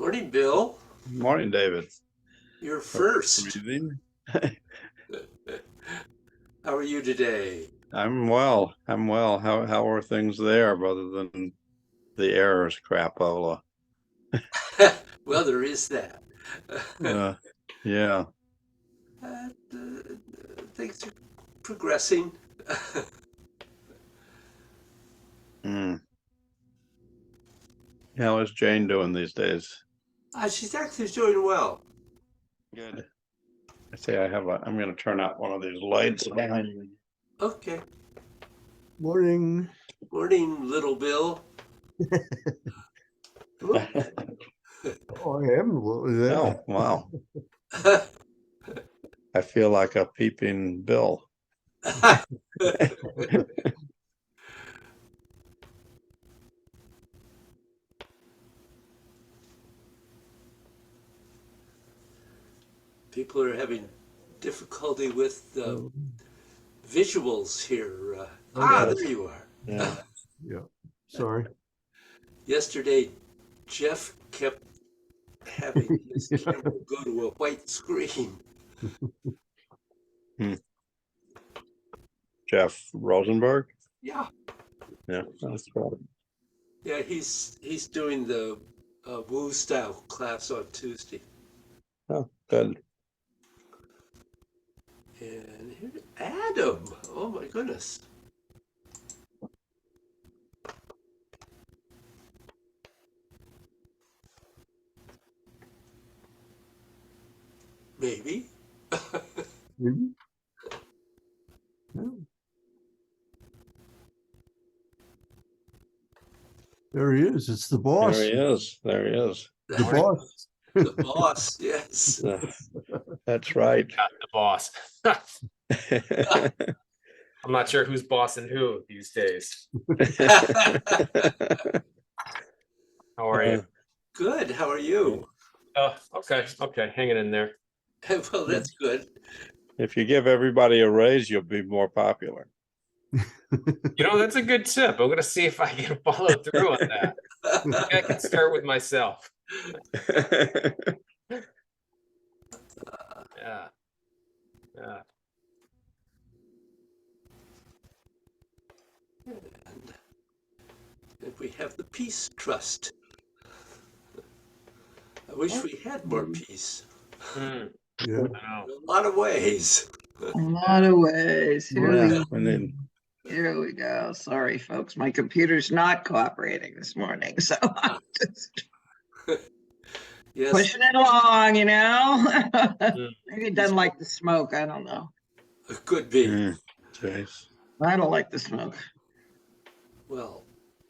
Morning, Bill. Morning, David. You're first. Breathing. How are you today? I'm well. How are things there, other than the errors crapola? Well, there is that. Yeah. Uh, Things are progressing. Mm. How is Jane doing these days? She's actually doing well. Good. I say I'm going to turn out one of these lights behind me. Okay. Morning. Morning, little Bill. Oh, I am. What was that? Oh, wow. I feel like a peeping Bill. People are having difficulty with visuals here. There you are. Yeah. Yeah. Sorry. Yesterday, Jeff kept having his camera go to a white screen. Jeff Rosenberg? Yeah. Yeah, that's right. Yeah, he's doing the Woo style class on Tuesday. Oh, good. And here, Adam. Oh my goodness. Maybe. Maybe. Yeah. There he is. It's the boss. There he is. There he is. The boss. The boss, yes. That's right. Not the boss. I'm not sure who's bossing who these days. How are you? Good. How are you? Oh, okay, hanging in there. Well, that's good. If you give everybody a raise, you'll be more popular. You know, that's a good tip. I'm gonna see if I can follow through on that. I can start with myself. Yeah. And we have the Peace Trust. I wish we had more peace. Yeah. Yeah. I know. In a lot of ways. A lot of ways. Yeah, I mean, Here we go. Sorry, folks. My computer's not cooperating this morning, so I'm just Yes, pushing it along, Maybe it doesn't like the smoke. I don't know. it could be. jeez. I don't like the smoke. Well,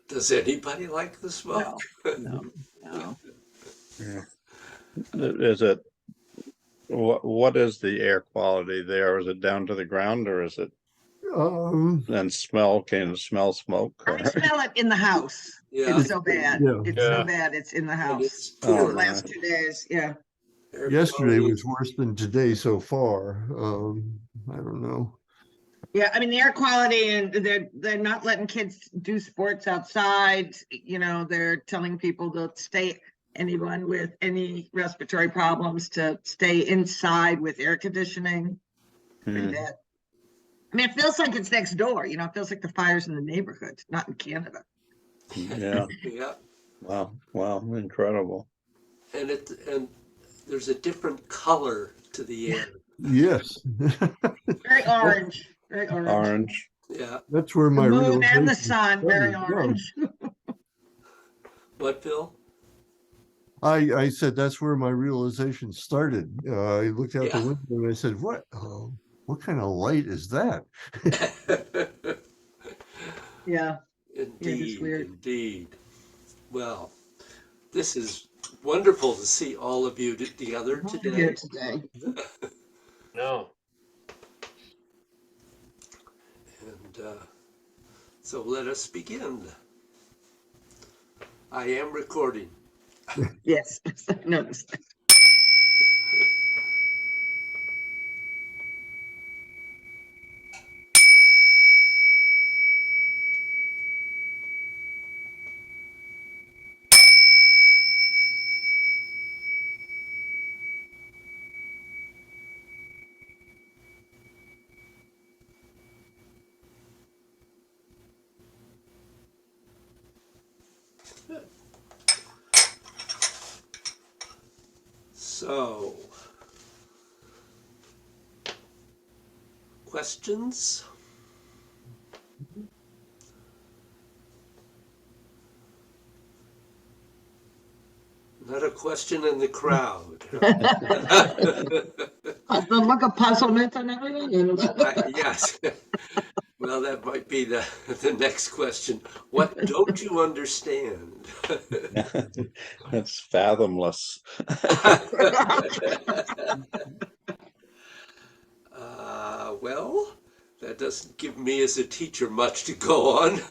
does anybody like the smoke? No. Yeah. Is it what is the air quality there? Is it down to the ground, or is it then smell? Can you smell smoke? I smell it in the house. Yeah. It's so bad. Yeah. It's so bad. It's in the And house. it's The poor. last 2 days. Yeah. Air Yesterday quality. was worse than today so far. I don't know. Yeah, I mean, the air quality, and they're not letting kids do sports outside. They're telling people to stay, anyone with any respiratory problems, to stay inside with air conditioning. Pretty bad. I mean, it feels like it's next door. It feels like the fire's in the neighborhood, not in Canada. Yeah. Yeah. Wow, incredible. And there's a different color to the air. Yes. Very orange. Very orange. Orange. Yeah. That's where The my moon and the realization sun, very started. orange. What, Bill? I said that's where my realization started. I looked out the Yeah. window and I said, what kind of light is that? Yeah. Indeed, weird. indeed. Well, this is wonderful to see all of you together today. Here today. No. And so let us begin. I am recording. Yes, I noticed. So, questions? Not a question in the crowd. The look of puzzlement and everything. Yes. Well, that might be the next question. What don't you understand? It's fathomless. Well, that doesn't give me as a teacher much to go on.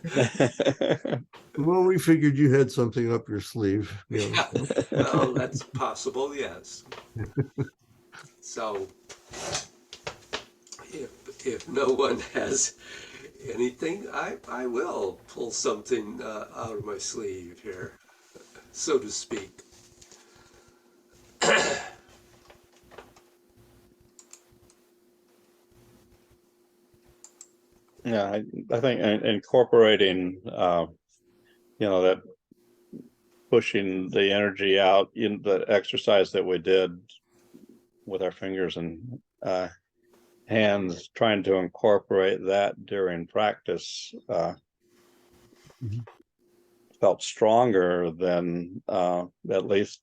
Well, we figured you had something up your sleeve. Yeah, well, that's possible, yes. So, if no one has anything, I will pull something out of my sleeve here, so to speak. Yeah, I think incorporating, that pushing the energy out in the exercise that we did with our fingers and hands, trying to incorporate that during practice felt stronger than at least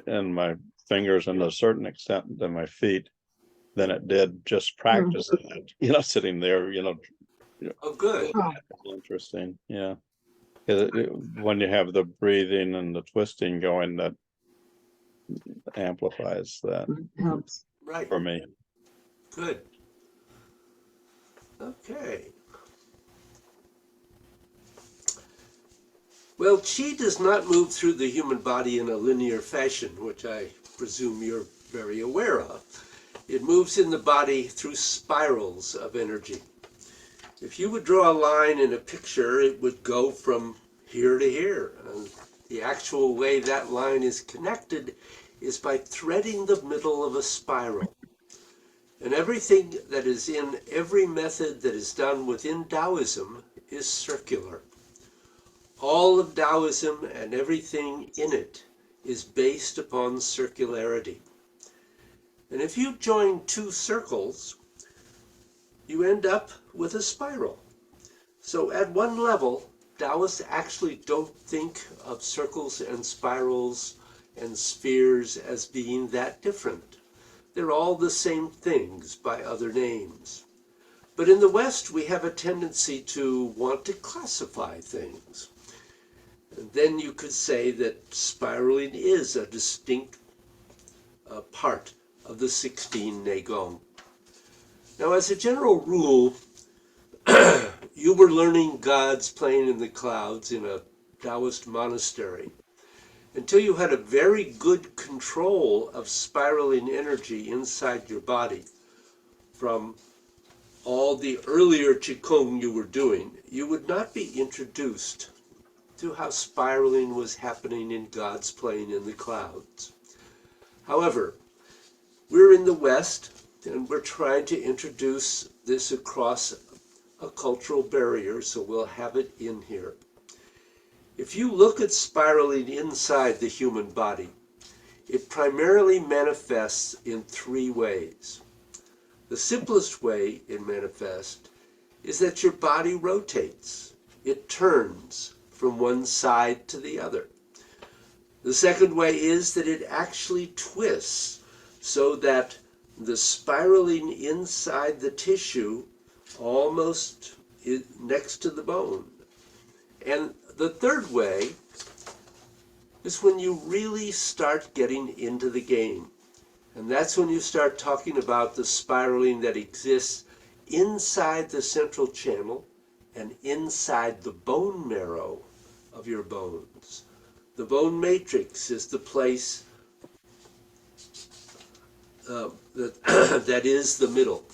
in my fingers and to a certain extent than my feet than it did just practicing it, sitting there, Oh, good. interesting. Yeah. When you have the breathing and the twisting going, that amplifies that Helps. Right. for me. Good. Okay. Well, qi does not move through the human body in a linear fashion, which I presume you're very aware of. It moves in the body through spirals of energy. If you would draw a line in a picture, it would go from here to here. And the actual way that line is connected is by threading the middle of a spiral. And everything that is in every method that is done within Taoism is circular. All of Taoism and everything in it is based upon circularity. And if you join two circles, you end up with a spiral. So at one level, Taoists actually don't think of circles and spirals and spheres as being that different. They're all the same things by other names. But in the West, we have a tendency to want to classify things. And then you could say that spiraling is a distinct part of the 16 Neigong. Now, as a general rule, you were learning God's playing in the clouds in a Taoist monastery until you had a very good control of spiraling energy inside your body. From all the earlier Qigong you were doing, you would not be introduced to how spiraling was happening in God's playing in the clouds. However, we're in the West, and we're trying to introduce this across a cultural barrier, so we'll have it in here. If you look at spiraling inside the human body, it primarily manifests in three ways. The simplest way it manifests is that your body rotates. It turns from one side to the other. The second way is that it actually twists so that the spiraling inside the tissue almost is next to the bone. And the third way is when you really start getting into the game. And that's when you start talking about the spiraling that exists inside the central channel and inside the bone marrow of your bones. The bone matrix is the place that is the middle.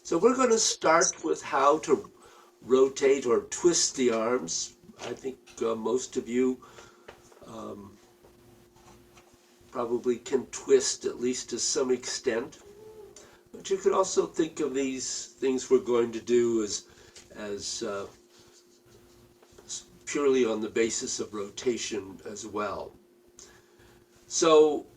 So we're going to start with how to rotate or twist the arms. I think most of you probably can twist at least to some extent. But you could also think of these things we're going to do as purely on the basis of rotation as well. So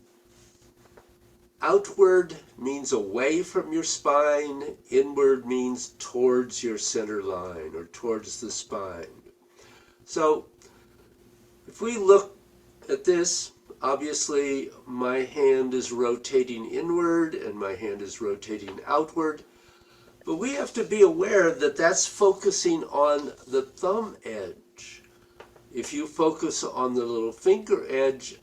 outward means away from your spine, inward means towards your center line or towards the spine. So if we look at this, obviously my hand is rotating inward and my hand is rotating outward, but we have to be aware that that's focusing on the thumb edge. If you focus on the little finger edge,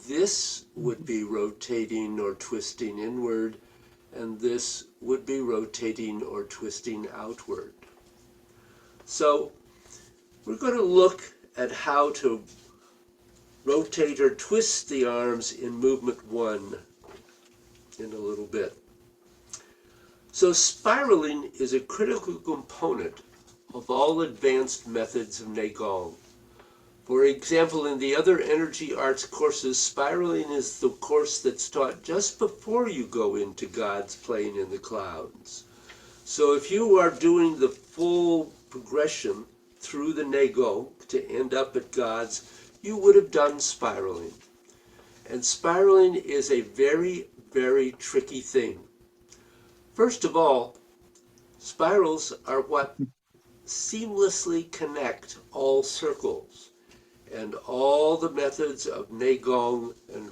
this would be rotating or twisting inward, and this would be rotating or twisting outward. So we're going to look at how to rotate or twist the arms in movement 1 in a little bit. So spiraling is a critical component of all advanced methods of Neigong. For example, in the other energy arts courses, spiraling is the course that's taught just before you go into God's plane in the clouds. So if you are doing the full progression through the Neigong to end up at God's, you would have done spiraling. And spiraling is a very, very tricky thing. First of all, spirals are what seamlessly connect all circles. And all the methods of Neigong and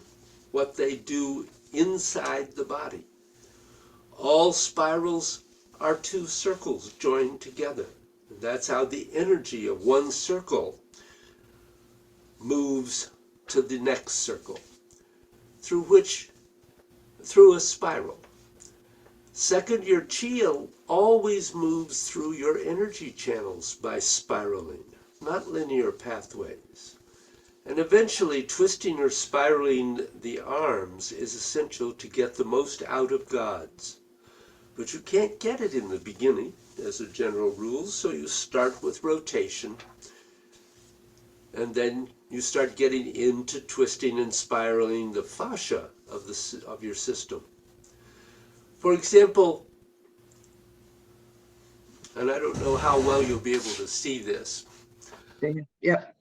what they do inside the body. All spirals are 2 circles joined together. And that's how the energy of one circle moves to the next circle, through a spiral. Second, your chi always moves through your energy channels by spiraling, not linear pathways. And eventually, twisting or spiraling the arms is essential to get the most out of God's. But you can't get it in the beginning, as a general rule, so you start with rotation, and then you start getting into twisting and spiraling the fascia of your system. For example, and I don't know how well you'll be able to see this. Yep.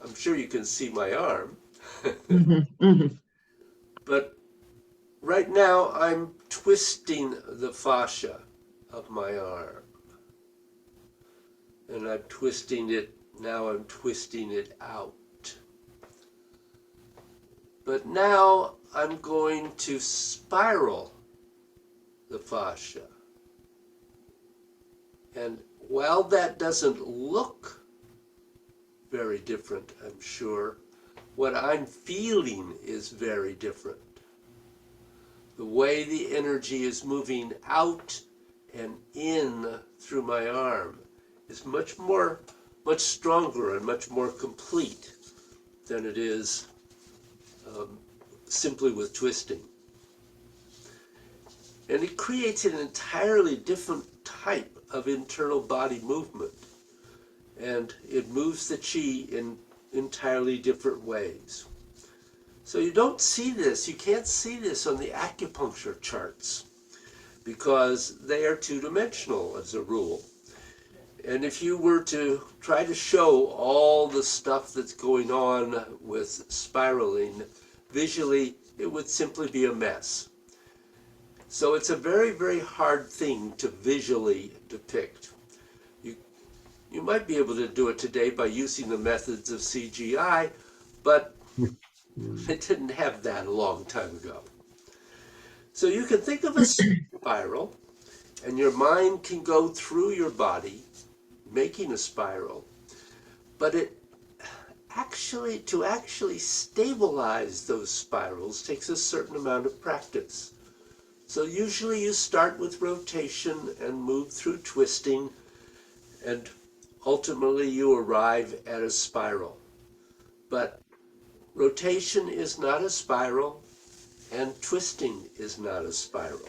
I'm sure you can see my arm. But right now I'm twisting the fascia of my arm. And I'm twisting it, now I'm twisting it out. But now I'm going to spiral the fascia. And while that doesn't look very different, I'm sure, what I'm feeling is very different. The way the energy is moving out and in through my arm is much stronger and much more complete than it is simply with twisting. And it creates an entirely different type of internal body movement. And it moves the chi in entirely different ways. So you don't see this, you can't see this on the acupuncture charts because they are two-dimensional as a rule. And if you were to try to show all the stuff that's going on with spiraling visually, it would simply be a mess. So it's a very, very hard thing to visually depict. You might be able to do it today by using the methods of CGI, but it didn't have that a long time ago. So you can think of a spiral, and your mind can go through your body, making a spiral, but to actually stabilize those spirals takes a certain amount of practice. So usually you start with rotation and move through twisting, and ultimately you arrive at a spiral. But rotation is not a spiral, and twisting is not a spiral.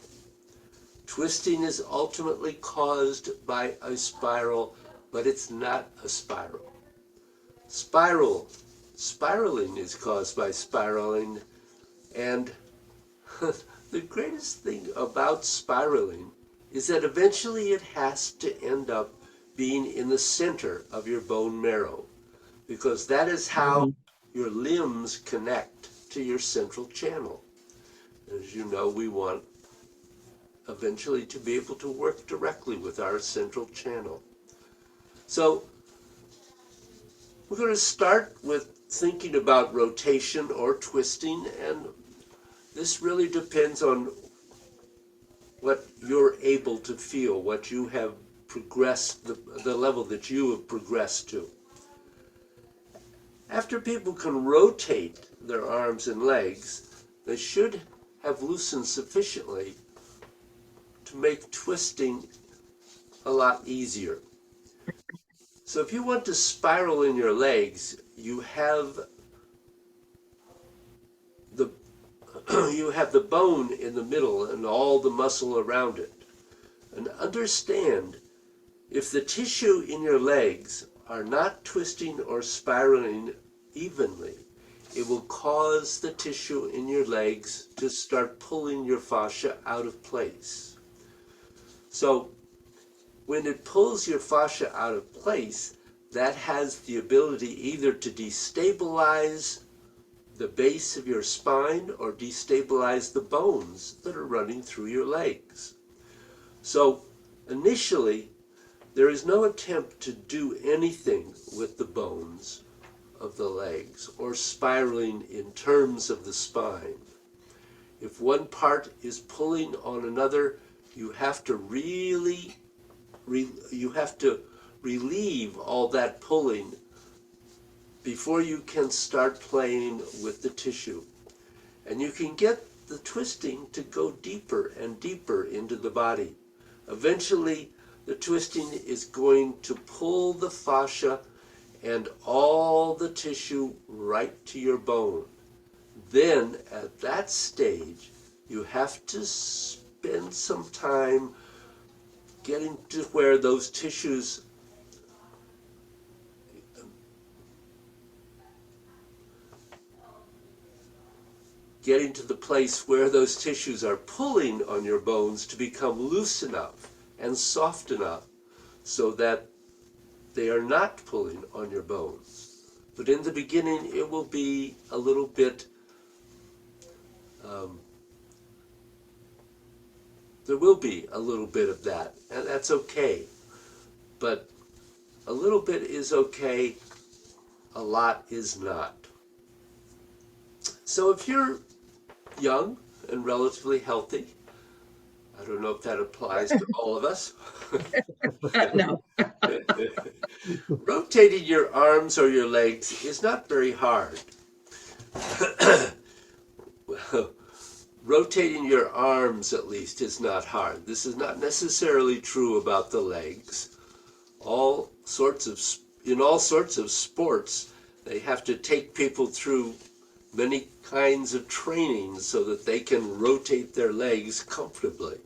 Twisting is ultimately caused by a spiral, but it's not a spiral. Spiraling is caused by spiraling, and the greatest thing about spiraling is that eventually it has to end up being in the center of your bone marrow, because that is how your limbs connect to your central channel. As you know, we want eventually to be able to work directly with our central channel. So we're going to start with thinking about rotation or twisting, and this really depends on what you're able to feel, what you have progressed, the level that you have progressed to. After people can rotate their arms and legs, they should have loosened sufficiently to make twisting a lot easier. So if you want to spiral in your legs, you have the you have the bone in the middle and all the muscle around it. And understand, if the tissue in your legs are not twisting or spiraling evenly, it will cause the tissue in your legs to start pulling your fascia out of place. So when it pulls your fascia out of place, that has the ability either to destabilize the base of your spine or destabilize the bones that are running through your legs. So initially, there is no attempt to do anything with the bones of the legs or spiraling in terms of the spine. If one part is pulling on another, you have to really relieve all that pulling before you can start playing with the tissue. And you can get the twisting to go deeper and deeper into the body. Eventually, the twisting is going to pull the fascia and all the tissue right to your bone. Then, at that stage, you have to spend some time getting to where those tissues getting to the place where those tissues are pulling on your bones to become loose enough and soft enough so that they are not pulling on your bones. But in the beginning, it will be a little bit, there will be a little bit of that, and that's okay. But a little bit is okay, a lot is not. So if you're young and relatively healthy, I don't know if that applies to all of us. No. Rotating your arms or your legs is not very hard. Well, rotating your arms, at least, is not hard. This is not necessarily true about the legs. In all sorts of sports, they have to take people through many kinds of training so that they can rotate their legs comfortably.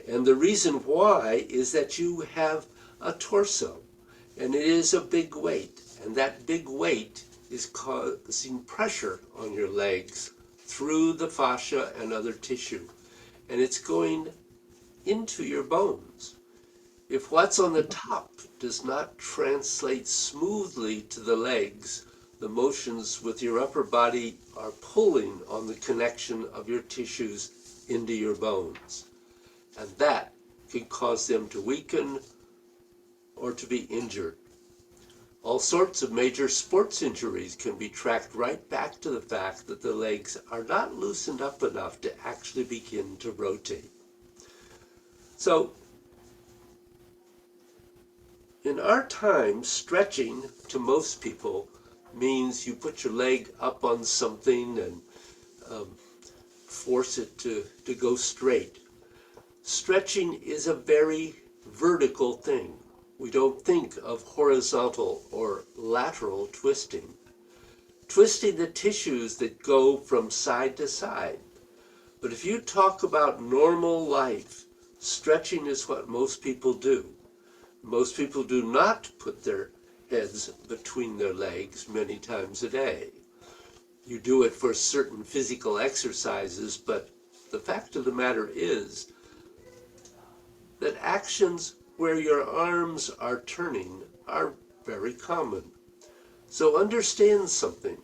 And the reason why is that you have a torso, and it is a big weight, and that big weight is causing pressure on your legs through the fascia and other tissue, and it's going into your bones. If what's on the top does not translate smoothly to the legs, the motions with your upper body are pulling on the connection of your tissues into your bones. And that can cause them to weaken or to be injured. All sorts of major sports injuries can be tracked right back to the fact that the legs are not loosened up enough to actually begin to rotate. So, in our time, stretching to most people means you put your leg up on something and force it to go straight. Stretching is a very vertical thing. We don't think of horizontal or lateral twisting. Twisting the tissues that go from side to side. But if you talk about normal life, stretching is what most people do. Most people do not put their heads between their legs many times a day. You do it for certain physical exercises, but the fact of the matter is that actions where your arms are turning are very common. So understand something.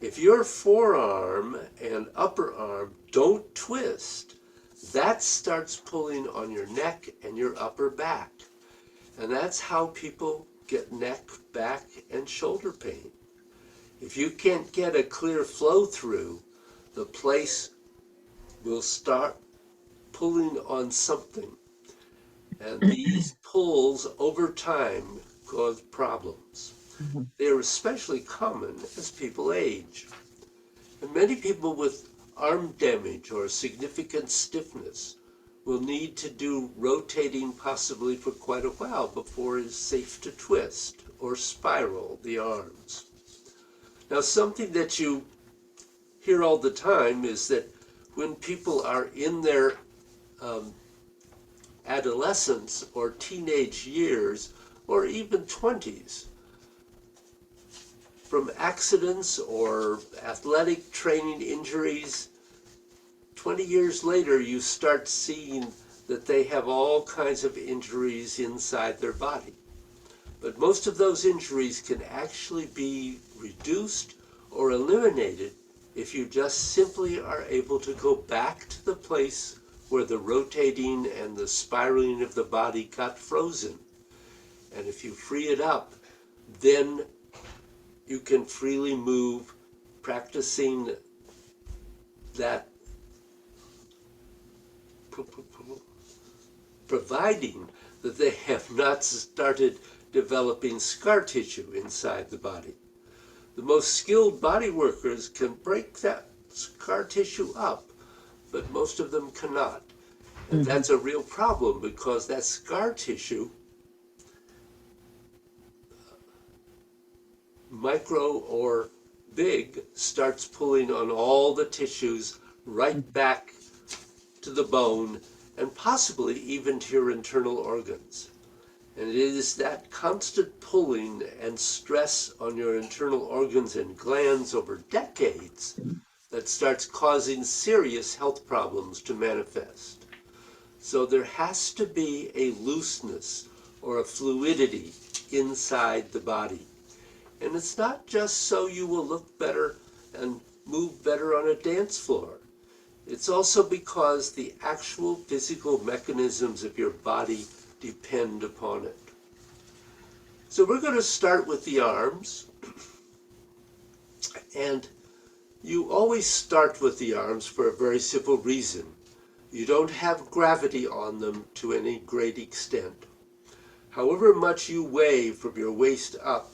If your forearm and upper arm don't twist, that starts pulling on your neck and your upper back. And that's how people get neck, back, and shoulder pain. If you can't get a clear flow through, the place will start pulling on something. And these pulls over time cause problems. They are especially common as people age. And many people with arm damage or significant stiffness will need to do rotating possibly for quite a while before it's safe to twist or spiral the arms. Now, something that you hear all the time is that when people are in their adolescence or teenage years or even 20s, from accidents or athletic training injuries, 20 years later you start seeing that they have all kinds of injuries inside their body. But most of those injuries can actually be reduced or eliminated if you just simply are able to go back to the place where the rotating and the spiraling of the body got frozen. And if you free it up, then you can freely move, practicing that, providing that they have not started developing scar tissue inside the body. The most skilled body workers can break that scar tissue up, but most of them cannot. And that's a real problem because that scar tissue, micro or big, starts pulling on all the tissues right back to the bone and possibly even to your internal organs. And it is that constant pulling and stress on your internal organs and glands over decades that starts causing serious health problems to manifest. So there has to be a looseness or a fluidity inside the body. And it's not just so you will look better and move better on a dance floor. It's also because the actual physical mechanisms of your body depend upon it. So we're going to start with the arms. And you always start with the arms for a very simple reason. You don't have gravity on them to any great extent. However much you weigh from your waist up,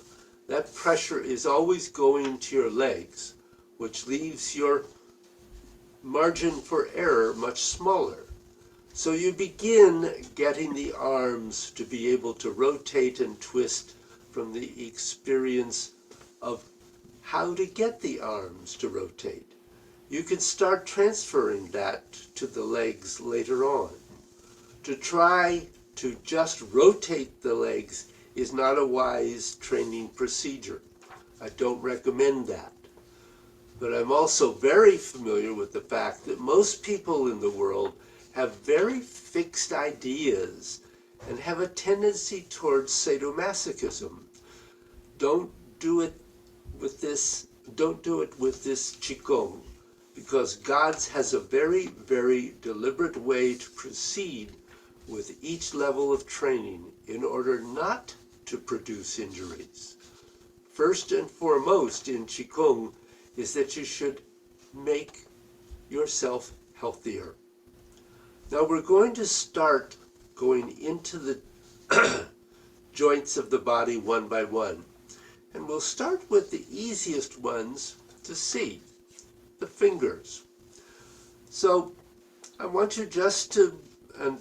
that pressure is always going to your legs, which leaves your margin for error much smaller. So you begin getting the arms to be able to rotate and twist from the experience of how to get the arms to rotate. You can start transferring that to the legs later on. To try to just rotate the legs is not a wise training procedure. I don't recommend that. But I'm also very familiar with the fact that most people in the world have very fixed ideas and have a tendency towards sadomasochism. Don't do it with this Qigong, because God has a very, very deliberate way to proceed with each level of training in order not to produce injuries. First and foremost in Qigong is that you should make yourself healthier. Now we're going to start going into the joints of the body one by one. And we'll start with the easiest ones to see, the fingers. So I want you just to, and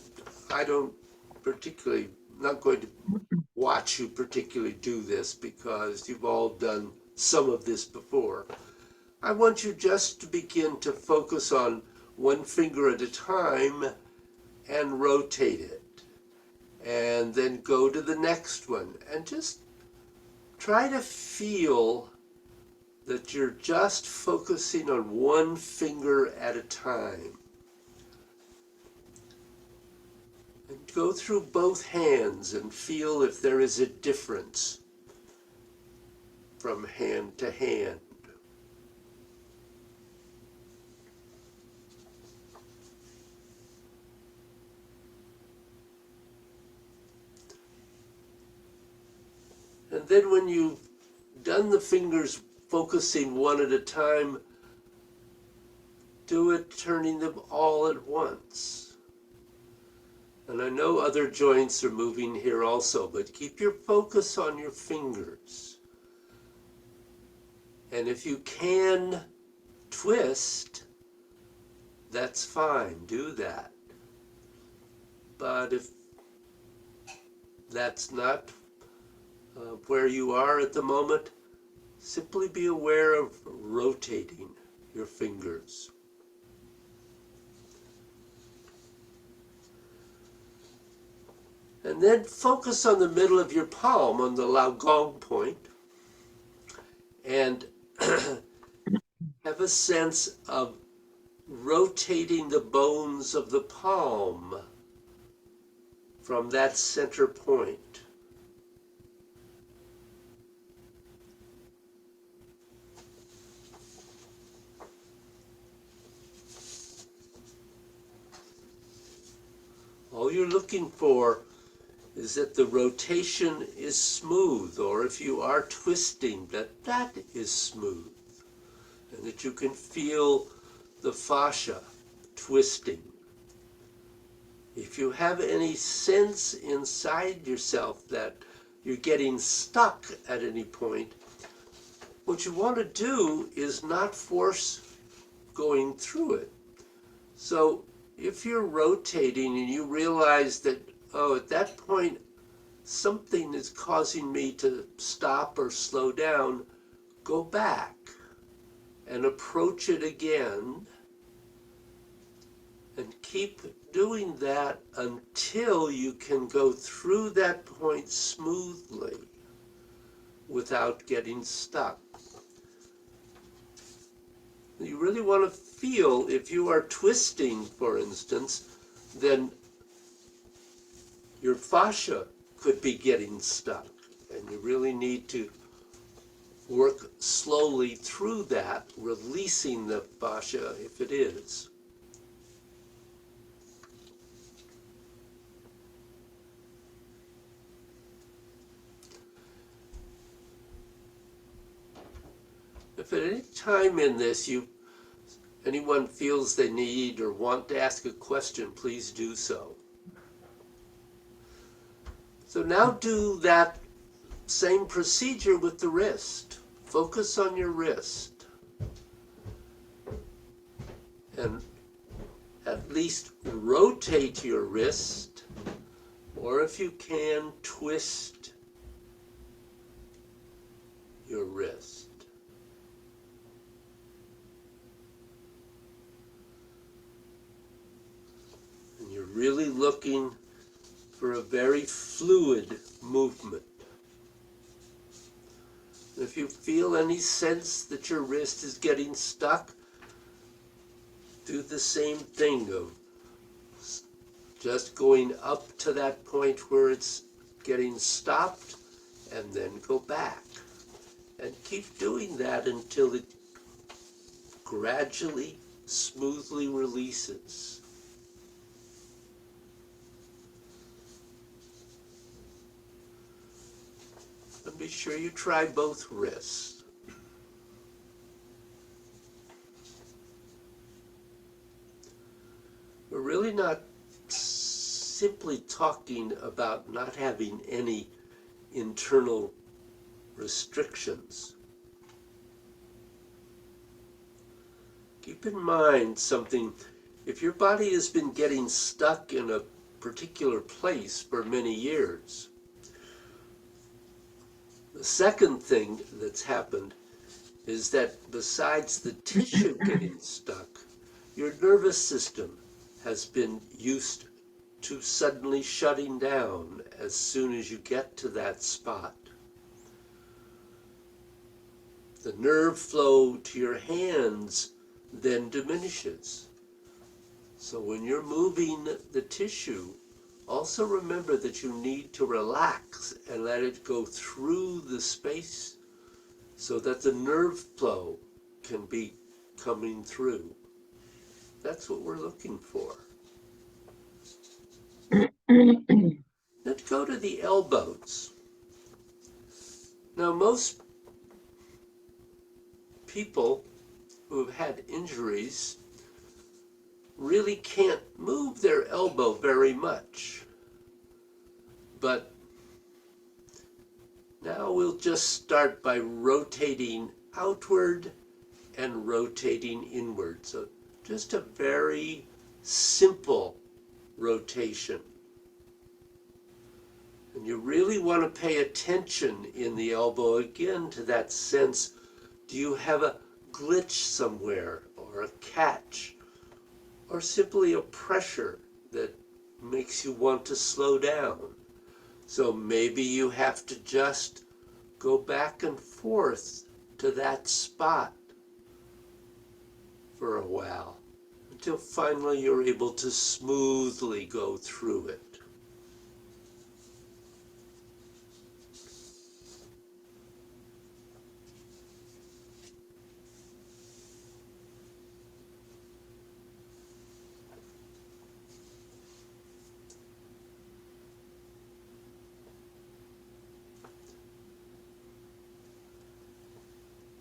I don't particularly, not going to watch you particularly do this because you've all done some of this before. I want you just to begin to focus on one finger at a time and rotate it. And then go to the next one and just try to feel that you're just focusing on one finger at a time. And go through both hands and feel if there is a difference from hand to hand. And then when you've done the fingers focusing one at a time, do it turning them all at once. And I know other joints are moving here also, but keep your focus on your fingers. And if you can twist, that's fine, do that. But if that's not where you are at the moment, simply be aware of rotating your fingers. And then focus on the middle of your palm, on the Laogong point, and have a sense of rotating the bones of the palm from that center point. All you're looking for is that the rotation is smooth, or if you are twisting, that is smooth, and that you can feel the fascia twisting. If you have any sense inside yourself that you're getting stuck at any point, what you want to do is not force going through it. So if you're rotating and you realize that, oh, at that point, something is causing me to stop or slow down, go back and approach it again, and keep doing that until you can go through that point smoothly without getting stuck. You really want to feel, if you are twisting, for instance, then your fascia could be getting stuck, and you really need to work slowly through that, releasing the fascia if it is. If at any time in this anyone feels they need or want to ask a question, please do so. So now do that same procedure with the wrist. Focus on your wrist. And at least rotate your wrist, or if you can, twist your wrist. And you're really looking for a very fluid movement. If you feel any sense that your wrist is getting stuck, do the same thing of just going up to that point where it's getting stopped and then go back. And keep doing that until it gradually, smoothly releases. And be sure you try both wrists. We're really not simply talking about not having any internal restrictions. Keep in mind something. If your body has been getting stuck in a particular place for many years, the second thing that's happened is that besides the tissue getting stuck, your nervous system has been used to suddenly shutting down as soon as you get to that spot. The nerve flow to your hands then diminishes. So when you're moving the tissue, also remember that you need to relax and let it go through the space so that the nerve flow can be coming through. That's what we're looking for. Let's go to the elbows. Now, most people who have had injuries really can't move their elbow very much. But now we'll just start by rotating outward and rotating inward. So just a very simple rotation. And you really want to pay attention in the elbow again to that sense. Do you have a glitch somewhere, or a catch, or simply a pressure that makes you want to slow down? So maybe you have to just go back and forth to that spot for a while until finally you're able to smoothly go through it.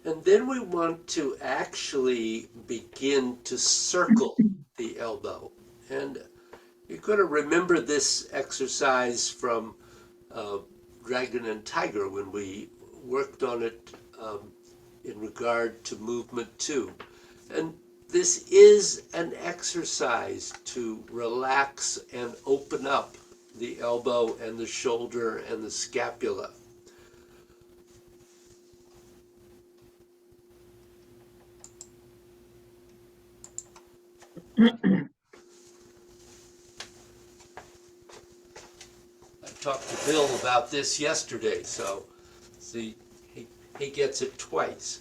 And then we want to actually begin to circle the elbow. And you're going to remember this exercise from Dragon and Tiger when we worked on it in regard to movement 2. And this is an exercise to relax and open up the elbow and the shoulder and the scapula. I talked to Bill about this yesterday, so see, he gets it twice.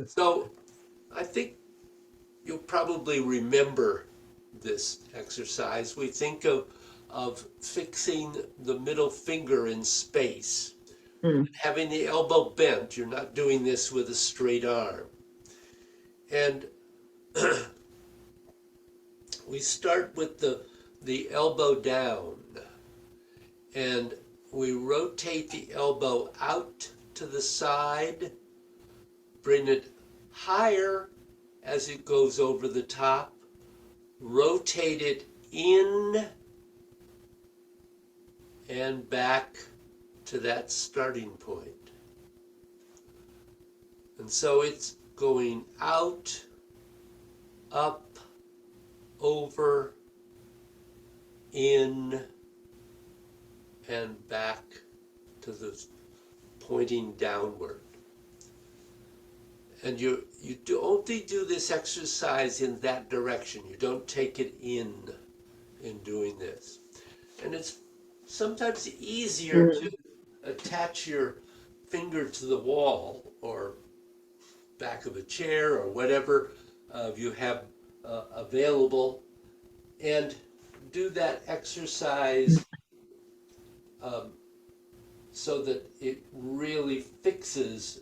So I think you'll probably remember this exercise. We think of fixing the middle finger in space, having the elbow bent. You're not doing this with a straight arm. And we start with the elbow down, and we rotate the elbow out to the side, bring it higher as it goes over the top, rotate it in and back to that starting point. And so it's going out, up, over, in, and back to the pointing downward. And you only do this exercise in that direction. You don't take it in doing this. And it's sometimes easier to attach your finger to the wall or back of a chair or whatever you have available, and do that exercise so that it really fixes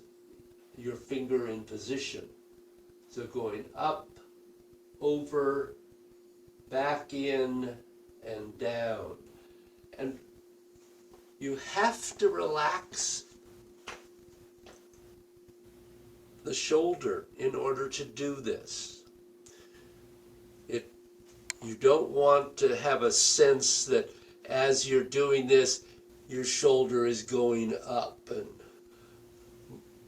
your finger in position. So going up, over, back in, and down. And you have to relax the shoulder in order to do this. You don't want to have a sense that as you're doing this, your shoulder is going up and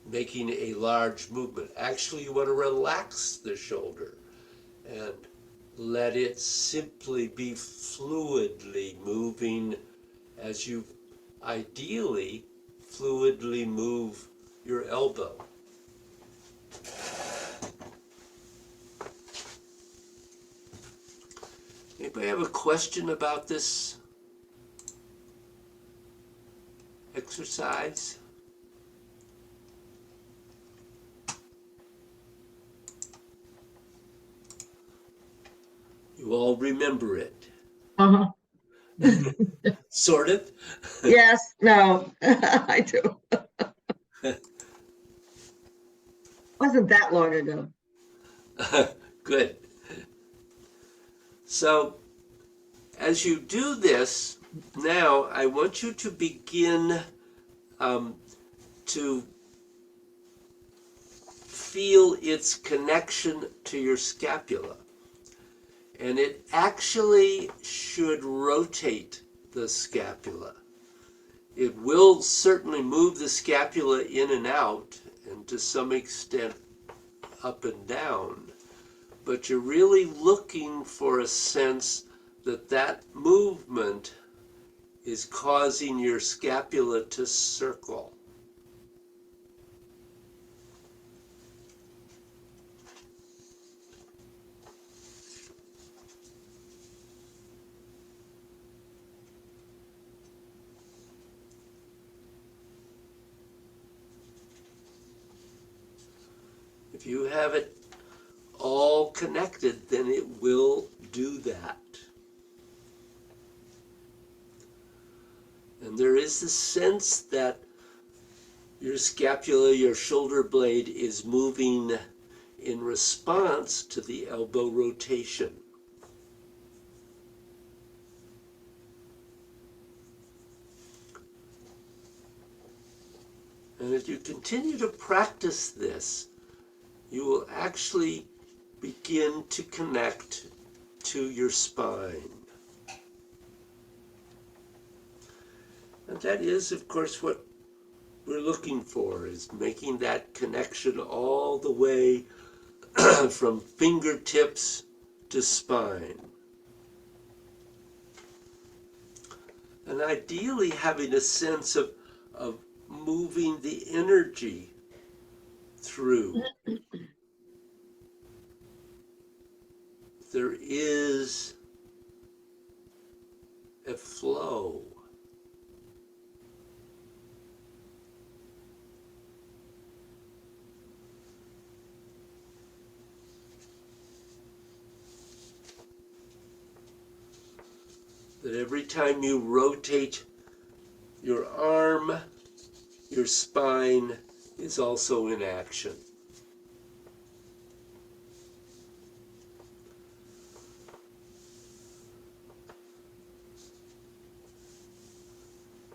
making a large movement. Actually, you want to relax the shoulder and let it simply be fluidly moving as you ideally fluidly move your elbow. Anybody have a question about this exercise? You all remember it? Uh-huh. Sort of? Yes, no, I do. Wasn't that long ago. Good. So, as you do this, now I want you to begin to feel its connection to your scapula. And it actually should rotate the scapula. It will certainly move the scapula in and out, and to some extent up and down. But you're really looking for a sense that that movement is causing your scapula to circle. If you have it all connected, then it will do that. And there is the sense that your scapula, your shoulder blade, is moving in response to the elbow rotation. And if you continue to practice this, you will actually begin to connect to your spine. And that is, of course, what we're looking for, is making that connection all the way from fingertips to spine. And ideally having a sense of moving the energy through. There is a flow. That every time you rotate your arm, your spine is also in action.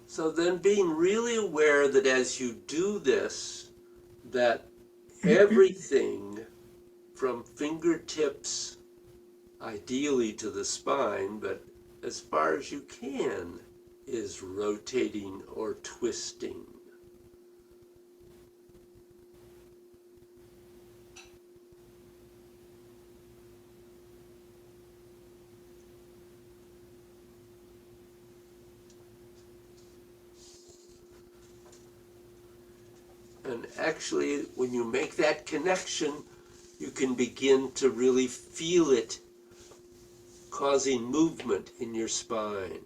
So then being really aware that as you do this, that everything from fingertips, ideally to the spine, but as far as you can, is rotating or twisting. And actually, when you make that connection, you can begin to really feel it causing movement in your spine.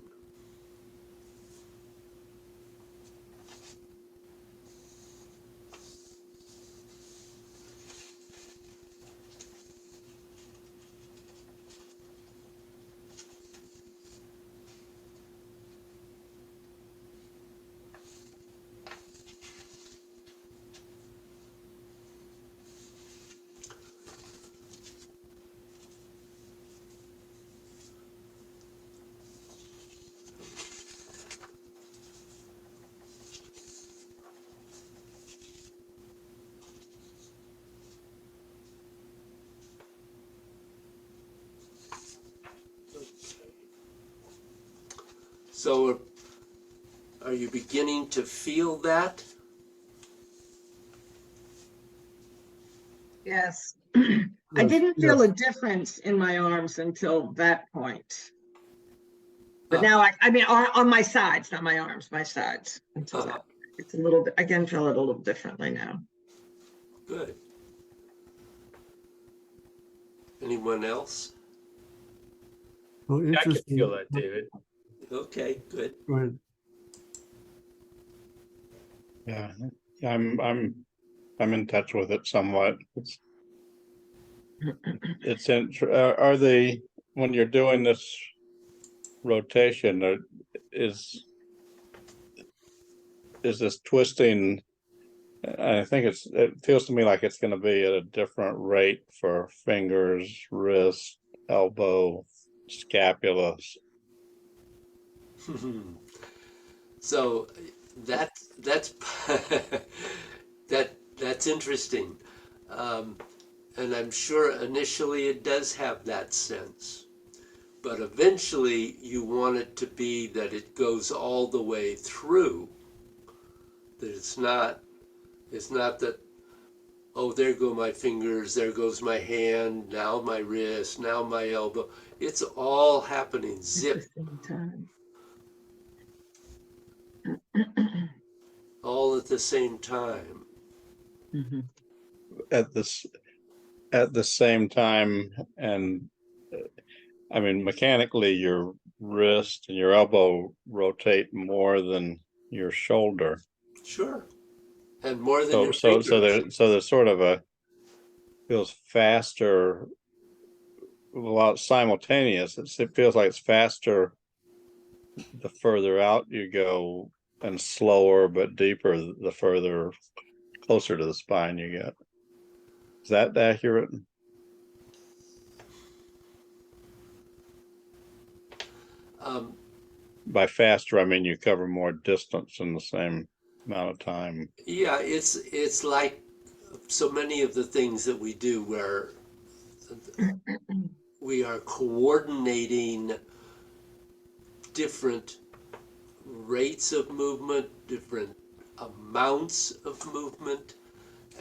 So are you beginning to feel that? Yes. I didn't feel a difference in my arms until that point. But now I mean, on my sides, not my arms, my sides. Until that, it's a little bit, I can feel it a little differently now. Good. Anyone else? Well, I can interesting. feel that, David. Okay, good. Go ahead. Yeah, I'm in touch with it somewhat. It's are they, when you're doing this rotation, is this twisting? I think it feels to me like it's going to be at a different rate for fingers, wrist, elbow, scapula. So That's that's interesting, and I'm sure initially it does have that sense, but eventually you want it to be that it goes all the way through. That it's not that, oh, there go my fingers, there goes my hand, now my wrist, now my elbow. It's all happening At the zip, same time. all at the same time. Mhm. At this, at the same time, and I mean, mechanically, your wrist and your elbow rotate more than your shoulder. Sure. And more than So, your so, so fingers. there, so there's sort of a, feels faster, well, simultaneous. It feels like it's faster the further out you go, and slower but deeper the further closer to the spine you get. Is that accurate? Um, By faster, I mean you cover more distance in the same amount of time. yeah, it's like so many of the things that we do where we are coordinating different rates of movement, different amounts of movement,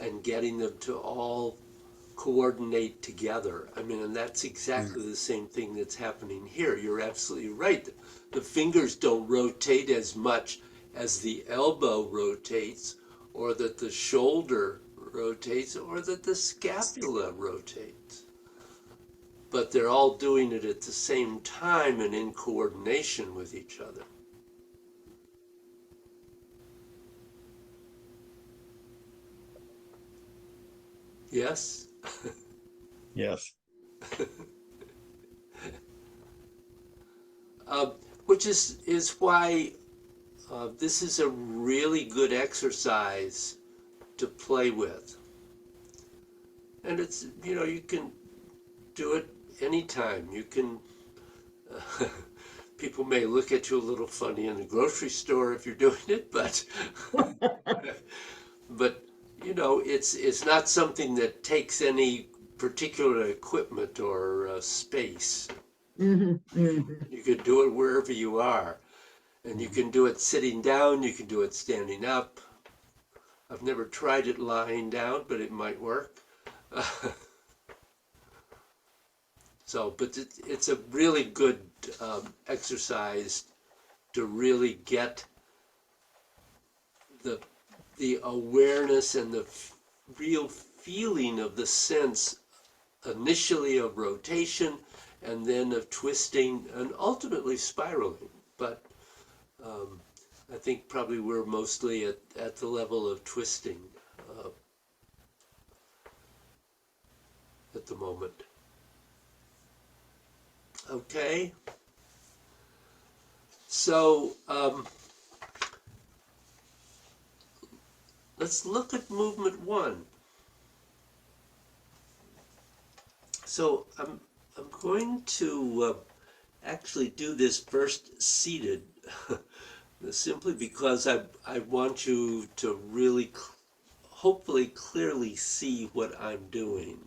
and getting them to all coordinate together. I mean, and that's exactly the same thing that's happening here. You're absolutely right. The fingers don't rotate as much as the elbow rotates, or that the shoulder rotates, or that the scapula rotates. But they're all doing it at the same time and in coordination with each other. Yes? Yes. Which is why this is a really good exercise to play with. And it's, you can do it anytime. You can, people may look at you a little funny in the grocery store if you're doing it, but, but, it's not something that takes any particular equipment or space. Mhm, mhm. You could do it wherever you are. And you can do it sitting down, you can do it standing up. I've never tried it lying down, but it might work. So, but it's a really good exercise to really get the awareness and the real feeling of the sense initially of rotation and then of twisting and ultimately spiraling. But I think probably we're mostly at the level of twisting at the moment. Okay. So let's look at movement one. So I'm going to actually do this first seated, simply because I want you to really hopefully clearly see what I'm doing.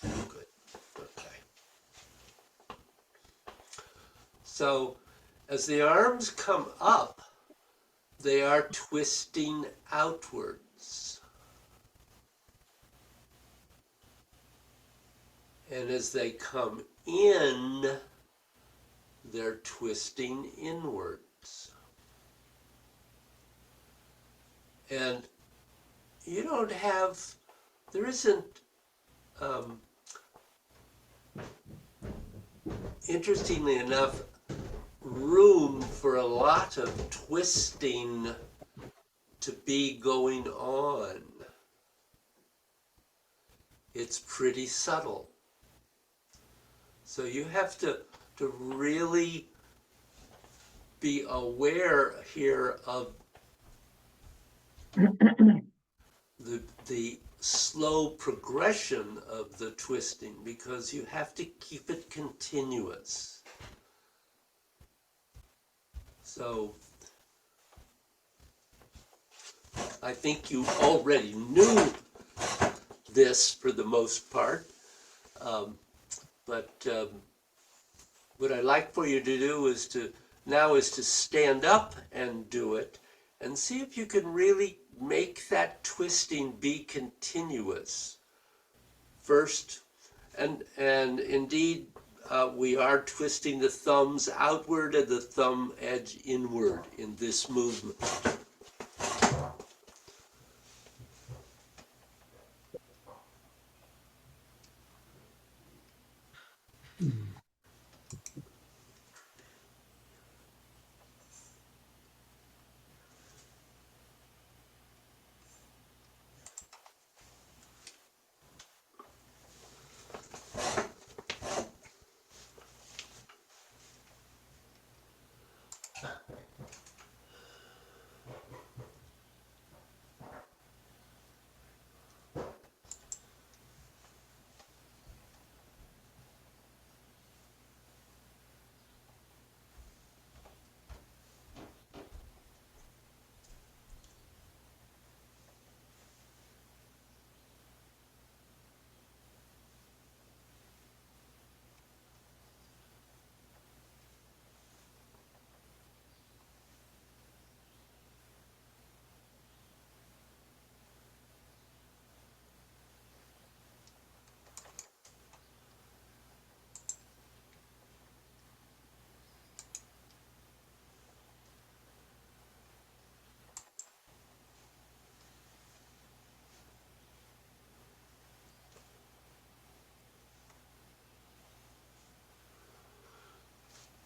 Good. Okay. So as the arms come up, they are twisting outwards. And as they come in, they're twisting inwards. And you don't have, there isn't, interestingly enough, room for a lot of twisting to be going on. It's pretty subtle. So you have to really be aware here of the slow progression of the twisting, because you have to keep it continuous. So I think you already knew this for the most part, but what I'd like for you to do is to stand up and do it, and see if you can really make that twisting be continuous. First, and indeed, we are twisting the thumbs outward and the thumb edge inward in this movement.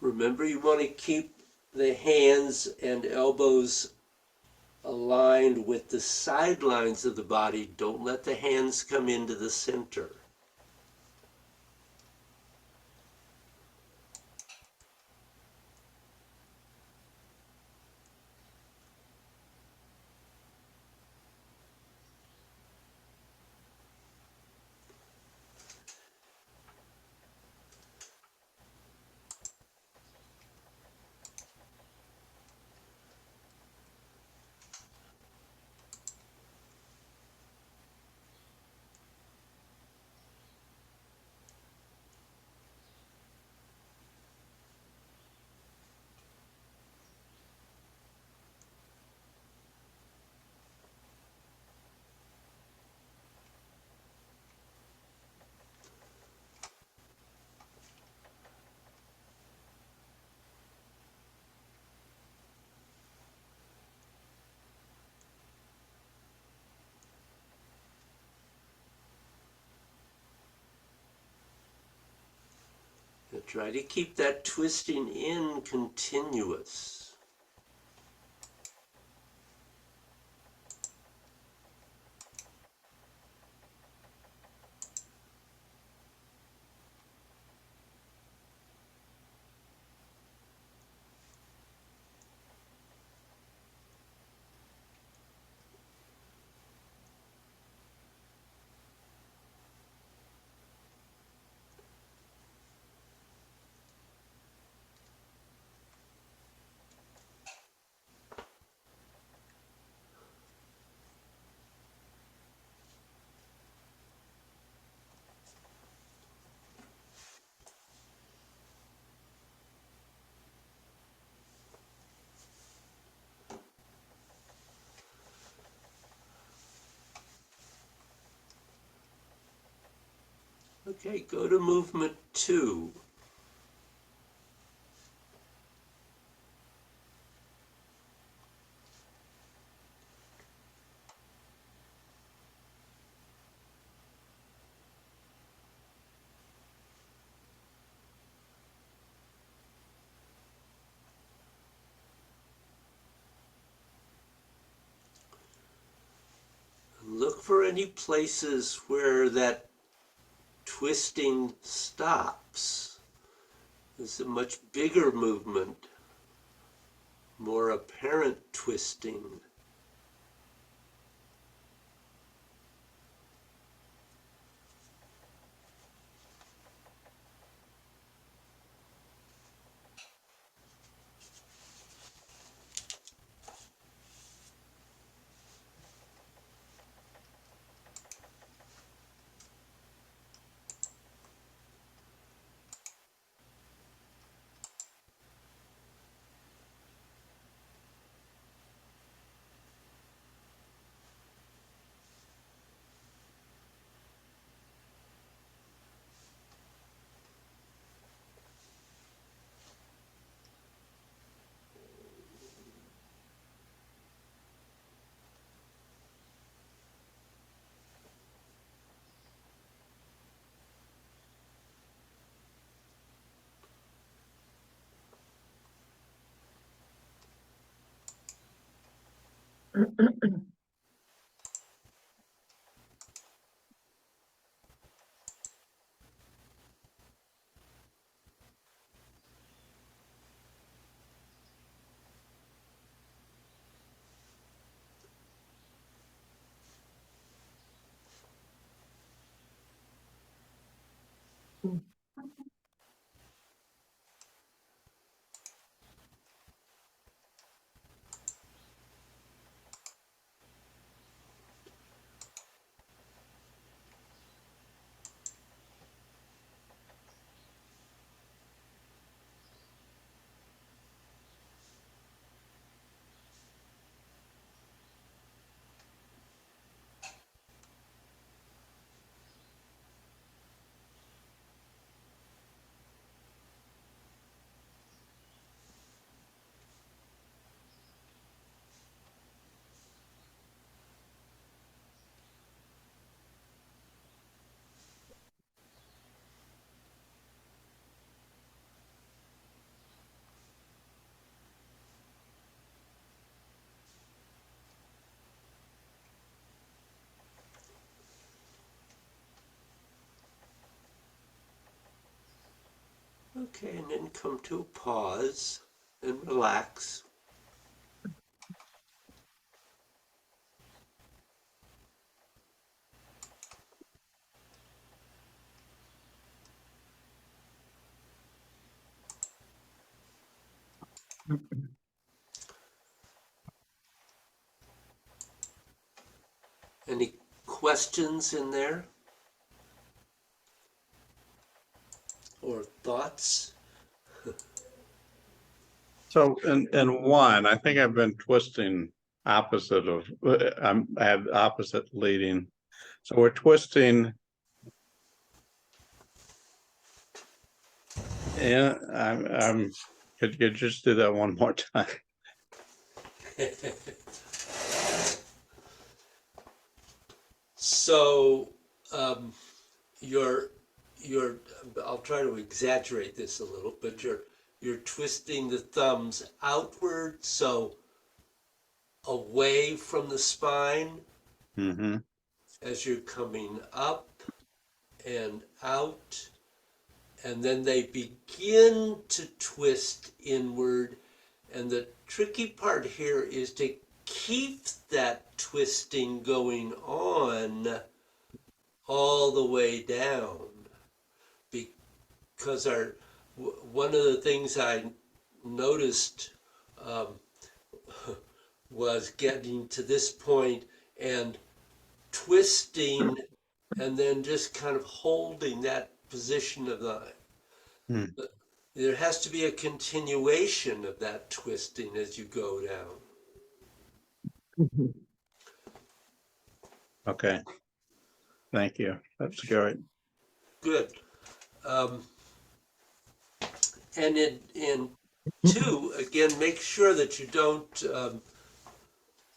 Remember, you want to keep the hands and elbows aligned with the sidelines of the body. Don't let the hands come into the center. And try to keep that twisting in continuous. Okay, go to movement 2. Look for any places where that twisting stops. It's a much bigger movement, more apparent twisting. Okay, and then come to a pause and relax. Any questions in there? Or thoughts? So in one, I think I've been twisting opposite of, I have opposite leading. So we're twisting. Yeah, could you just do that one more time? So, you're, I'll try to exaggerate this a little, but you're twisting the thumbs outward, so away from the spine Mm-hmm. as you're coming up and out, and then they begin to twist inward. And the tricky part here is to keep that twisting going on all the way down, because one of the things I noticed was getting to this point and twisting and then just kind of holding that position of the. Hmm. There has to be a continuation of that twisting as you go down. Okay. Thank you. That's great. Good. And in two, again, make sure that you don't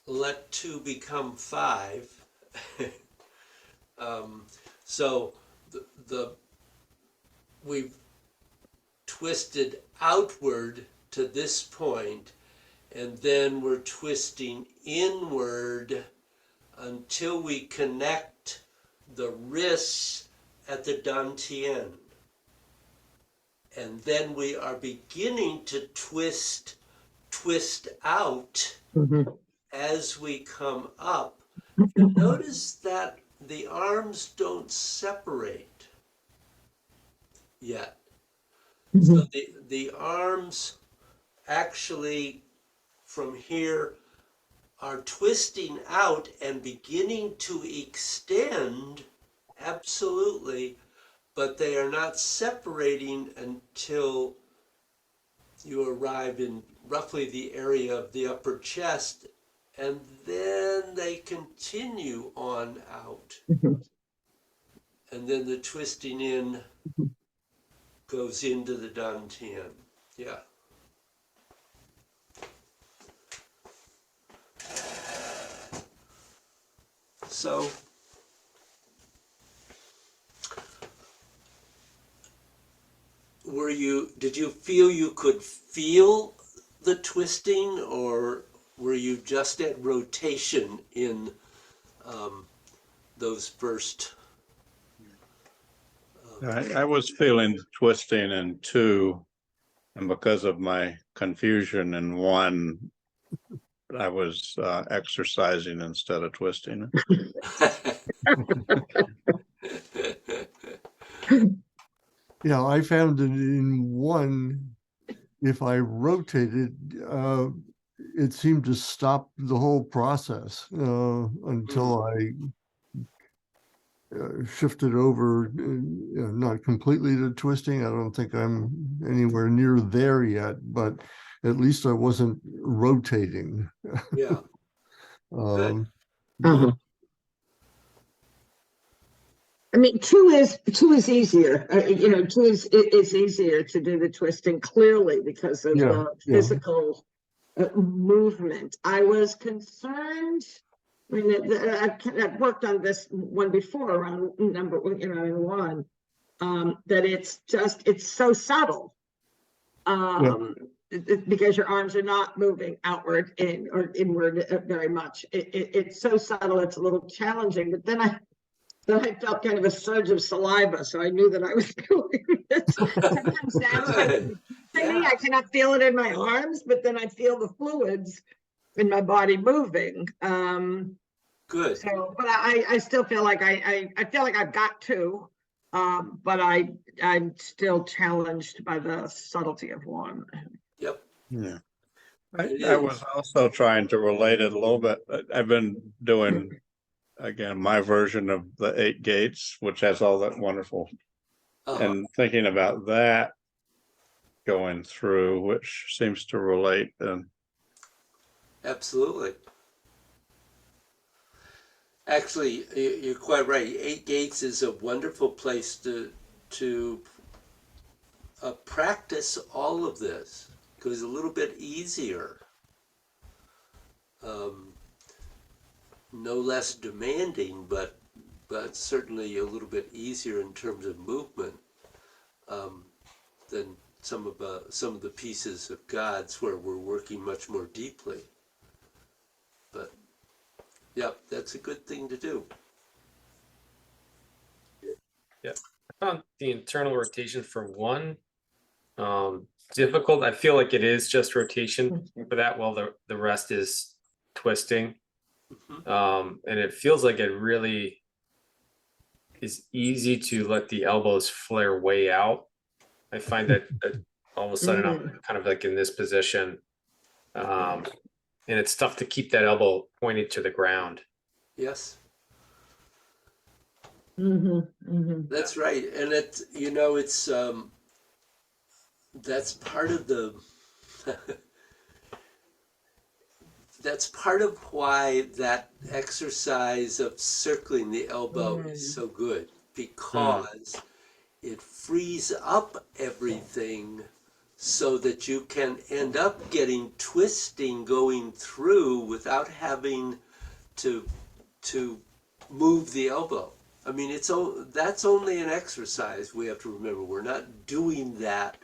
let two become five. So we've twisted outward to this point, and then we're twisting inward until we connect the wrists at the dantian. And then we are beginning to twist out as we come up. And notice that the arms don't separate yet. So the arms actually from here are twisting out and beginning to extend, absolutely, but they are not separating until you arrive in roughly the area of the upper chest, and then they continue on out. And then the twisting in goes into the dantian. Yeah. So did you feel you could feel the twisting, or were you just at rotation in those first? I was feeling twisting in 2, and because of my confusion in 1, I was exercising instead of twisting. Yeah, I found it in 1, if I rotated, it seemed to stop the whole process until I shifted over, not completely to twisting. I don't think I'm anywhere near there yet, but at least I wasn't rotating. Yeah. Um, Uh-huh. I mean, two is easier. Two is easier to do the twisting clearly because of Yeah, the yeah. physical movement. I was concerned. I mean, I've worked on this one before around number, in 1, that it's so subtle. Because your arms are not moving outward or inward very much. It's so subtle, it's a little challenging. But then I felt kind of a surge of saliva, so I knew that I was doing it. Sometimes that's kind of thing. I cannot feel it in my arms, but then I feel the fluids in my body moving. Good. So, but I still feel like I feel like I've got to, but I'm still challenged by the subtlety of 1. Yep. Yeah. It I is. was also trying to relate it a little bit. I've been doing, again, my version of the 8 gates, which has all that wonderful, and thinking about that going through, which seems to relate. Absolutely. Actually, you're quite right. 8 Gates is a wonderful place to practice all of this because it's a little bit easier, no less demanding, but certainly a little bit easier in terms of movement than some of the pieces of God's where we're working much more deeply. But yep, that's a good thing to do. Yeah, I found the internal rotation for 1 difficult. I feel like it is just rotation for that, while the rest is twisting. And it feels like it really is easy to let the elbows flare way out. I find that all of a sudden I'm kind of like in this position, and it's tough to keep that elbow pointed to the ground. Yes. That's right, and it's that's part of the that's part of why that exercise of circling the elbow is so good, because it frees up everything so that you can end up getting twisting going through without having to move the elbow. I mean, that's only an exercise. We have to remember we're not doing that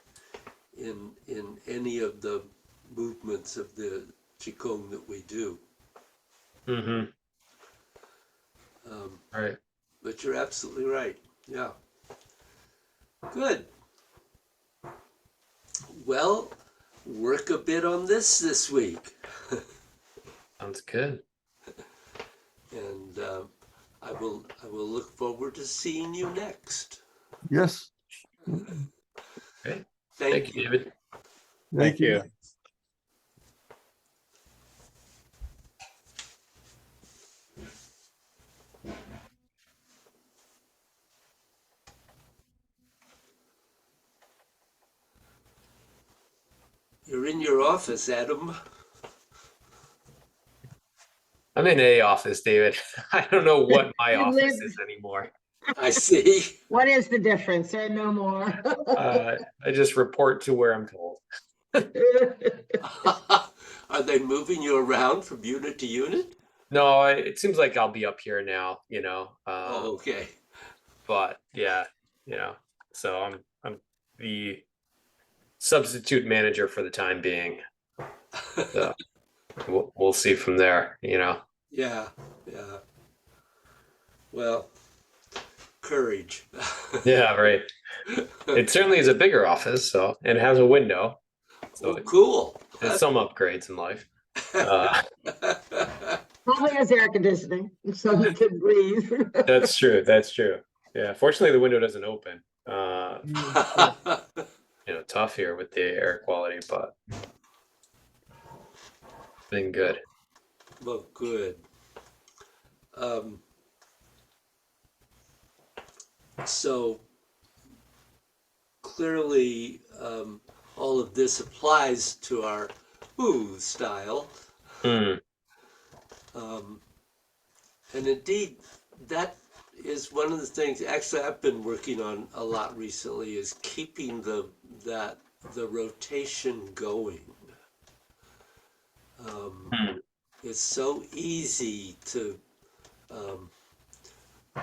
in any of the movements of the Qigong that we do. Right. But you're absolutely right. Yeah. Good. Well, work a bit on this week. Sounds good. And I will look forward to seeing you next. Yes. Okay. Thank you, David. Thank you. You're in your office, Adam. I'm in a office, David. I don't know what my You office live- is anymore. I see. What is the difference? Say no more. I just report to where I'm told. Are they moving you around from unit to unit? No, it seems like I'll be up here now, Oh, okay. but yeah, so I'm the substitute manager for the time being. So. we'll see from there, you know. Yeah, yeah. Well, courage. Yeah, right. It certainly is a bigger office, so, and it has a window, so Oh, cool. there's some upgrades in life. Uh, Probably has air conditioning, so you can breathe. that's true. That's true. Yeah. Fortunately, the window doesn't open. You know, tough here with the air quality, but been good. Well, good. So clearly, all of this applies to our style. Mm, And indeed, that is one of the things actually I've been working on a lot recently, is keeping the rotation going. mm, It's so easy to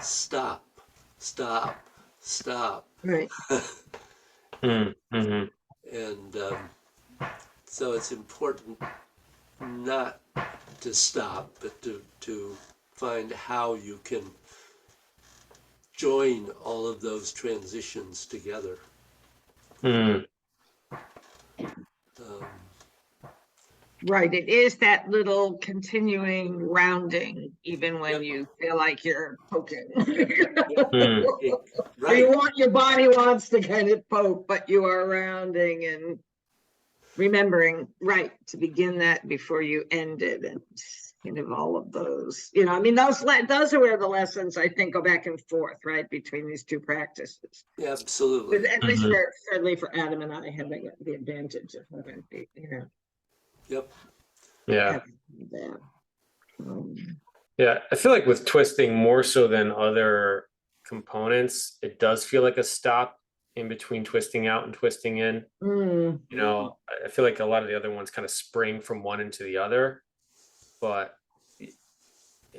stop, stop. Right. mhm. And so it's important not to stop, but to find how you can join all of those transitions together. Mm, Right. It is that little continuing rounding, even when Yep. you feel like you're poking. mm, Or you Right. want, your body wants to kind of poke, but you are rounding and remembering, right, to begin that before you end it, and kind of all of those, you know, I mean, those are where the lessons, I think, go back and forth, right, between these two practices. Yeah, absolutely. At least Mhm. certainly for Adam and I, having the advantage of having, you know, Yep. yeah. having that. Yeah. I feel like with twisting more so than other components, it does feel like a stop in between twisting out and twisting in. Mm, You know, I feel like a lot of the other ones kind of spring from one into the other, but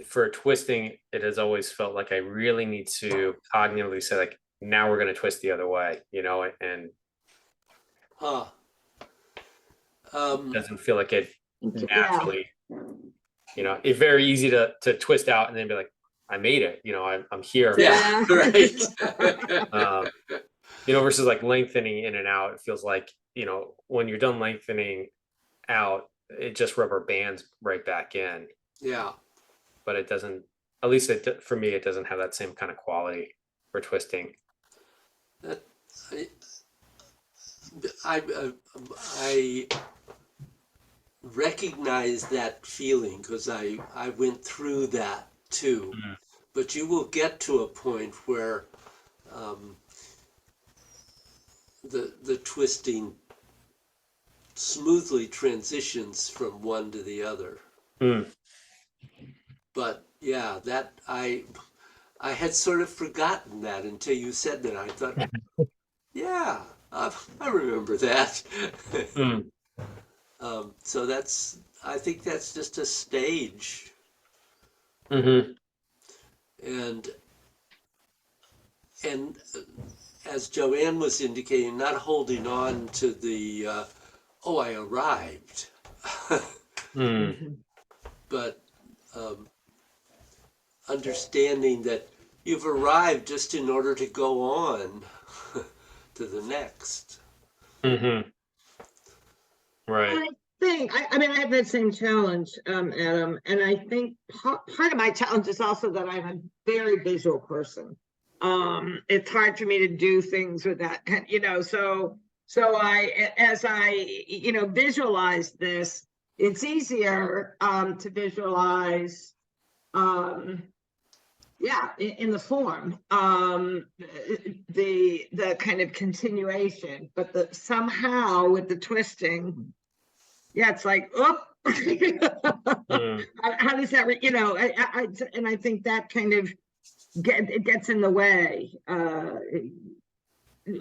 for twisting, it has always felt like I really need to cognitively say, like, now we're going to twist the other way, you know, and Huh. it doesn't feel like it yeah. naturally, you know, it's very easy to twist out and then be like, I made it, you know, I'm here. Yeah. Right. You know, versus like lengthening in and out, it feels like, you know, when you're done lengthening out, it just rubber bands right back in, Yeah. but it doesn't, at least for me, it doesn't have that same kind of quality for twisting. I recognize that feeling because I went through that too. Mhm. But you will get to a point where the twisting smoothly transitions from one to the other. Mm. But yeah, that I had sort of forgotten that until you said that. I thought, yeah, I remember that. Mm. So I think that's just a stage. Mm-hmm. And as Joanne was indicating, not holding on to the I arrived, Mm. but understanding that you've arrived just in order to go on to the next. Mm-hmm. Right. I mean, I have that same challenge, Adam, and I think part of my challenge is also that I'm a very visual person. It's hard for me to do things with that, you know, so as I, you know, visualize this, it's easier to visualize yeah, in the form, the kind of continuation, but somehow with the twisting, yeah, it's like, oh, Mm. how does that, you know, and I think that kind of gets in the way,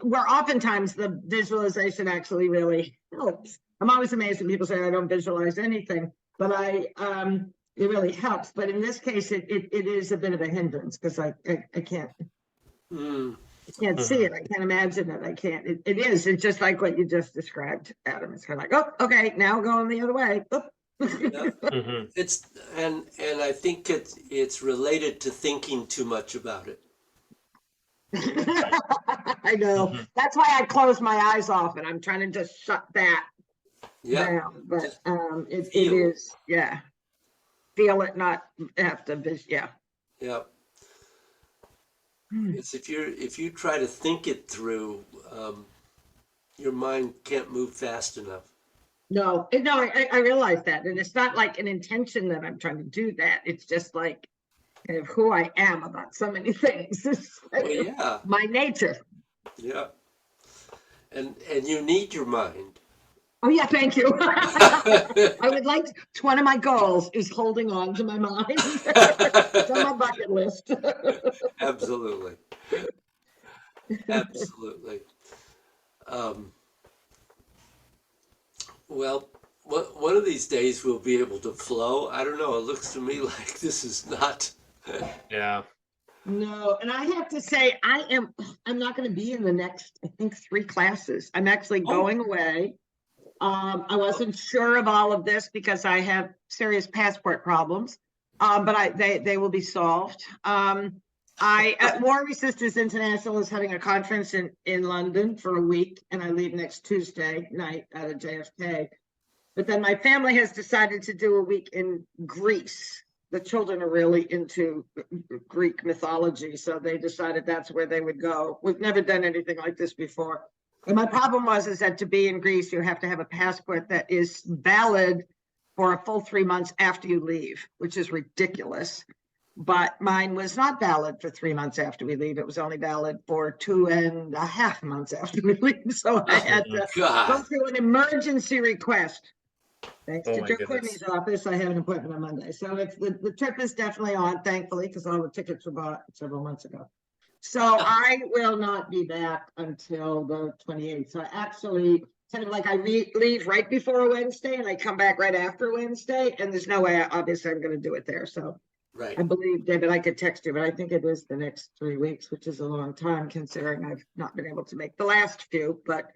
where oftentimes the visualization actually really helps. I'm always amazed when people say I don't visualize anything, but it really helps. But in this case, it is a bit of a hindrance because I can't Mm. see it. I can't imagine it. I can't. It's just like what you just described, Adam. It's kind of like, oh, okay, now going the other way. Oh, Yeah. Mhm. It's and I think it's related to thinking too much about it. I know. Mhm. That's why I close my eyes off and I'm trying to just shut that Yeah, down. But just it feel. is, yeah. Feel it, not have to, yeah. Yeah, Hmm. it's if you try to think it through, your mind can't move fast enough. No, no, I realize that. And it's not like an intention that I'm trying to do that. It's just like kind of who I am about so many things. It's Well, like yeah, my nature. yeah, and you need your mind. Oh, yeah, thank you. I would like, it's one of my goals is holding on to my mind. It's on my bucket list. Absolutely, absolutely. Um, well, one of these days we'll be able to flow. I don't know. It looks to me like this is not. Yeah. No, and I have to say, I'm not going to be in the next, I think, 3 classes. I'm actually Oh. going away. I wasn't sure of all of this because I have serious passport problems, but they will be solved. War Resisters International is having a conference in London for a week, and I leave next Tuesday night out of JFK. But then my family has decided to do a week in Greece. The children are really into Greek mythology, so they decided that's where they would go. We've never done anything like this before. And my problem is that to be in Greece, you have to have a passport that is valid for a full 3 months after you leave, which is ridiculous. But mine was not valid for 3 months after we leave. It was only valid for 2.5 months after we leave. So I had to go God. through an emergency request. Thanks Oh to my Joe goodness. Courtney's office, I have an appointment on Monday. So it's the trip is definitely on, thankfully, because all the tickets were bought several months ago. So I will not be back until the 28th. So I actually kind of like I leave right before a Wednesday and I come back right after Wednesday. And there's no way, obviously, I'm going to do it there. So Right. I believe, David, I could text you, but I think it is the next 3 weeks, which is a long time considering I've not been able to make the last few, but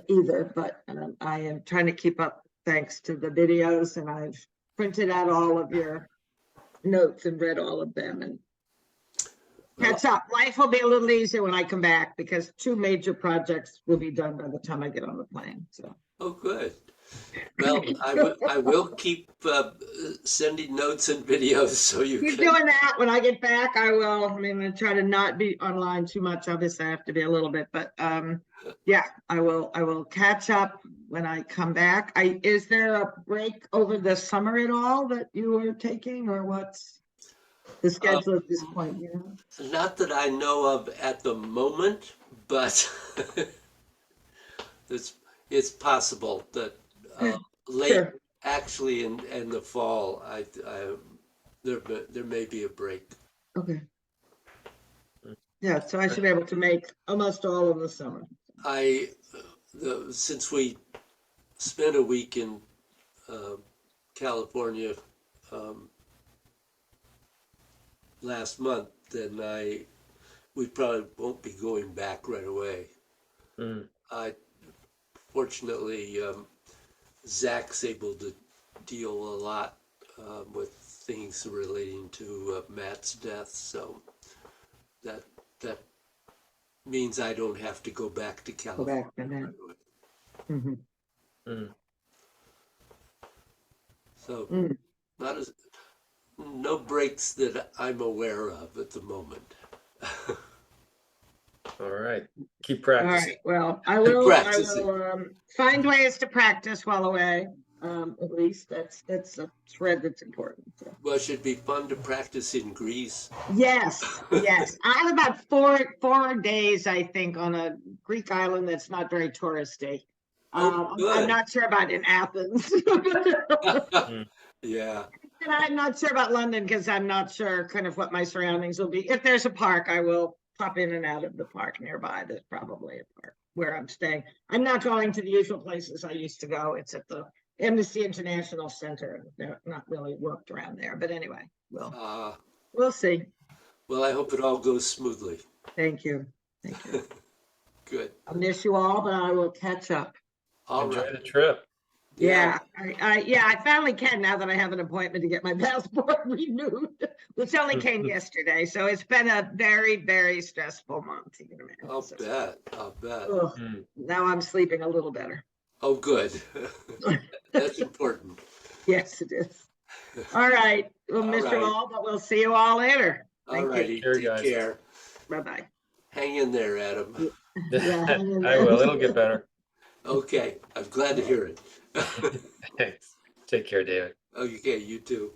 either. But I am trying to keep up thanks to the videos, and I've printed out all of your notes and read all of them and catch up. Life will be a little easier when I come back because 2 major projects will be done by the time I get on the plane. So. Oh, good. Well, I will keep sending notes and videos so you Keep can. doing that. When I get back, I will. I mean, I try to not be online too much. Obviously, I have to be a little bit, but yeah, I will catch up when I come back. Is there a break over the summer at all that you are taking, or what's the schedule at this point? You know? Not that I know of at the moment, but it's possible that late, Sure. actually in the fall, there may be a break. Okay. Yeah, so I should be able to make almost all of the summer. Since we spent a week in California last month, then we probably won't be going back right away. Mm. Fortunately, Zach's able to deal a lot with things relating to Matt's death, so that means I don't have to go back to Go California. back to that. Right away. Mhm. Mm. So Mm. no breaks that I'm aware of at the moment. All right. Keep All practicing. right, well, I will Practicing. find ways to practice while away. At least that's a thread that's important. So. Well, it should be fun to practice in Greece. Yes, yes. I have about four days, I think, on a Greek island that's not very touristy. Oh, good. I'm not sure about in Athens. Yeah. And I'm not sure about London because I'm not sure kind of what my surroundings will be. If there's a park, I will pop in and out of the park nearby. There's probably a park where I'm staying. I'm not going to the usual places I used to go. It's at the Amnesty International Center. They're not really worked around there, but anyway, we'll see. Well, I hope it all goes smoothly. Thank you. Thank you. Good. I'll miss you all, but I will catch up. All Enjoy right. the trip. Yeah, I finally can now that I have an appointment to get my passport renewed, which only came yesterday. So it's been a very, very stressful month. You can imagine. I'll So, bet. I'll bet. ugh, Mm. now I'm sleeping a little better. Oh, good. That's important. Yes, it is. All right. Well, All Mr. right. Wall, but we'll see you all later. All Thank you. righty. Care, Take guys. care. Bye-bye. Hang in there, Adam. Yeah, I will. It'll get better. Okay. I'm glad to hear it. Thanks. Take care, David. Okay, you too.